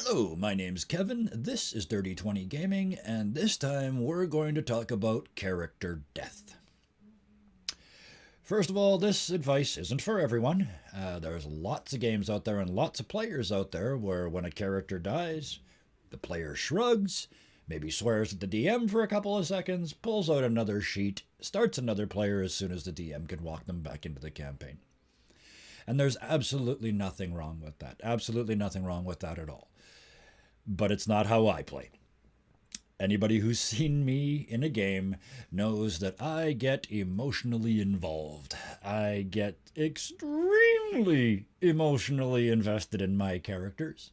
Hello, my name's Kevin, this is Dirty 20 Gaming, and this time we're going to talk about character death. First of all, this advice isn't for everyone. There's lots of games out there and lots of players out there where when a character dies, the player shrugs, maybe swears at the DM for a couple of seconds, pulls out another sheet, starts another player as soon as the DM can walk them back into the campaign. And there's absolutely nothing wrong with that. Absolutely nothing wrong with that at all. But it's not how I play. Anybody who's seen me in a game knows that I get emotionally involved. I get extremely emotionally invested in my characters.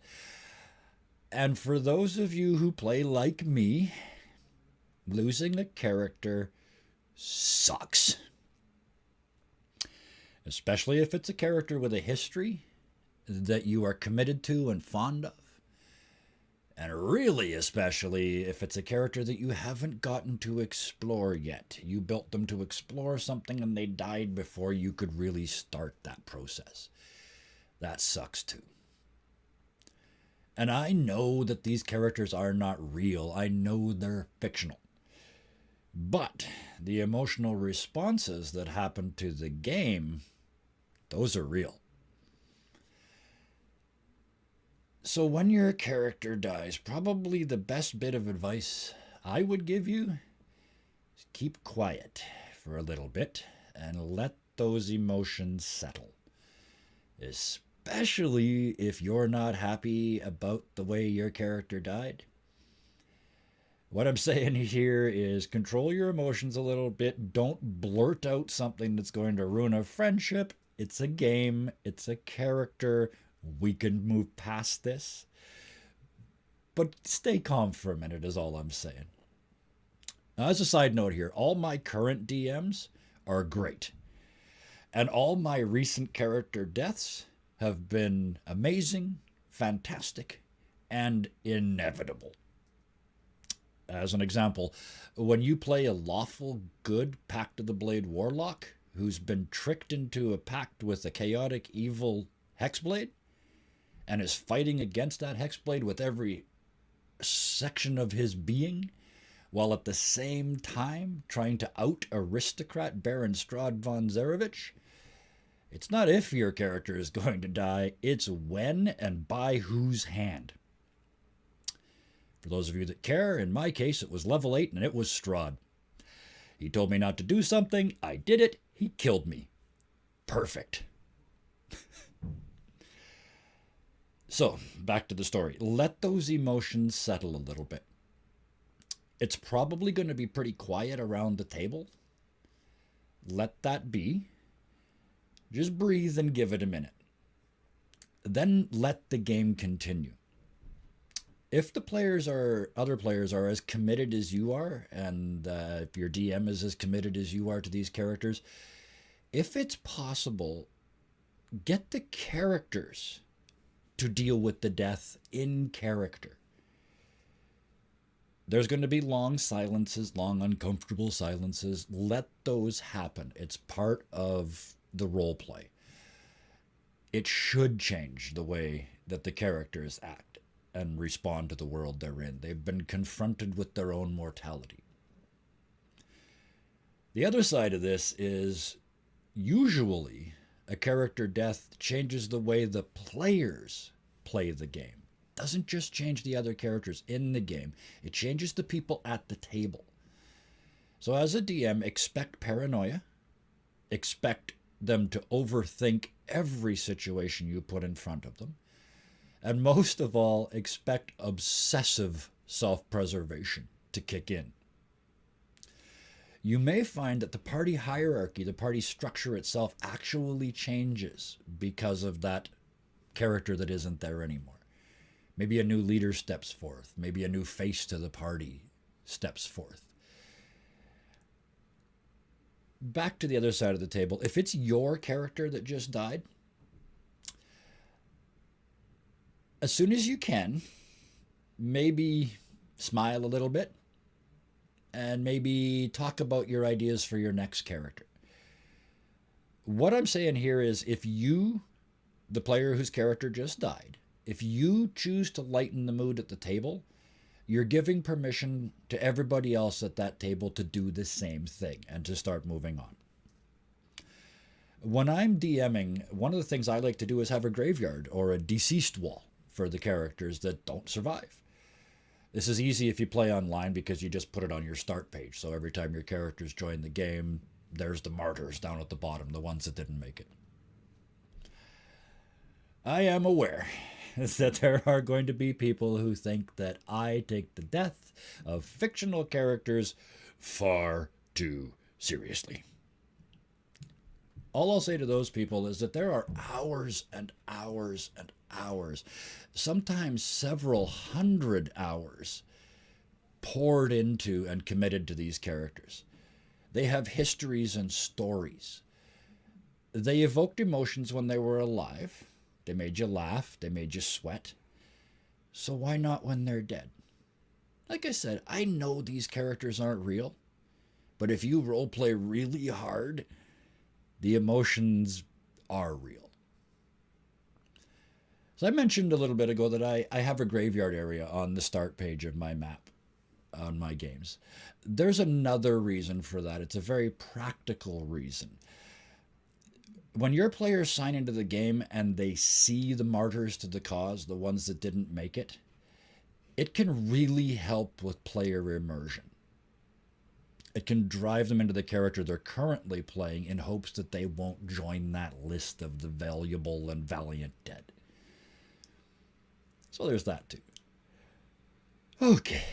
And for those of you who play like me, losing a character sucks. Especially if it's a character with a history that you are committed to and fond of. And really, especially if it's a character that you haven't gotten to explore yet. You built them to explore something and they died before you could really start that process. That sucks too. And I know that these characters are not real. I know they're fictional. But the emotional responses that happen to the game, those are real. So when your character dies, probably the best bit of advice I would give you is keep quiet for a little bit and let those emotions settle. Especially if you're not happy about the way your character died. What I'm saying here is control your emotions a little bit. Don't blurt out something that's going to ruin a friendship. It's a game. It's a character. We can move past this. But stay calm for a minute is all I'm saying. Now, as a side note here, all my current DMs are great. And all my recent character deaths have been amazing, fantastic, and inevitable. As an example, when you play a lawful, good Pact of the Blade warlock who's been tricked into a pact with a chaotic, evil Hexblade, and is fighting against that Hexblade with every section of his being, while at the same time trying to out-aristocrat Baron Strahd von Zarovich, it's not if your character is going to die, it's when and by whose hand. For those of you that care, in my case it was level 8 and it was Strahd. He told me not to do something, I did it, he killed me. Perfect. So, back to the story. Let those emotions settle a little bit. It's probably going to be pretty quiet around the table. Let that be. Just breathe and give it a minute. Then let the game continue. If the other players are as committed as you are, and if your DM is as committed as you are to these characters, if it's possible, get the characters to deal with the death in character. There's going to be long silences, long uncomfortable silences. Let those happen. It's part of the role play. It should change the way that the characters act and respond to the world they're in. They've been confronted with their own mortality. The other side of this is usually a character death changes the way the players play the game. It doesn't just change the other characters in the game. It changes the people at the table. So as a DM, expect paranoia. Expect them to overthink every situation you put in front of them. And most of all, expect obsessive self-preservation to kick in. You may find that the party hierarchy, the party structure itself actually changes because of that character that isn't there anymore. Maybe a new leader steps forth. Maybe a new face to the party steps forth. Back to the other side of the table. If it's your character that just died, as soon as you can, maybe smile a little bit and maybe talk about your ideas for your next character. What I'm saying here is if you, the player whose character just died, If you choose to lighten the mood at the table, you're giving permission to everybody else at that table to do the same thing and to start moving on. When I'm DMing, one of the things I like to do is have a graveyard or a deceased wall for the characters that don't survive. This is easy if you play online because you just put it on your start page. So every time your characters join the game, there's the martyrs down at the bottom, the ones that didn't make it. I am aware that there are going to be people who think that I take the death of fictional characters far too seriously. All I'll say to those people is that there are hours and hours and hours, sometimes several hundred hours, poured into and committed to these characters. They have histories and stories. They evoked emotions when they were alive. They made you laugh. They made you sweat. So why not when they're dead? Like I said, I know these characters aren't real, but if you roleplay really hard, the emotions are real. So I mentioned a little bit ago that I have a graveyard area on the start page of my map on my games. There's another reason for that. It's a very practical reason. When your players sign into the game and they see the martyrs to the cause, the ones that didn't make it, it can really help with player immersion. It can drive them into the character they're currently playing in hopes that they won't join that list of the valuable and valiant dead. So there's that too. Okay.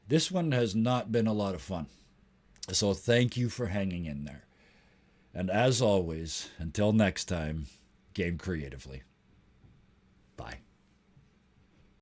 This one has not been a lot of fun. So thank you for hanging in there. And as always, until next time, game creatively. Bye.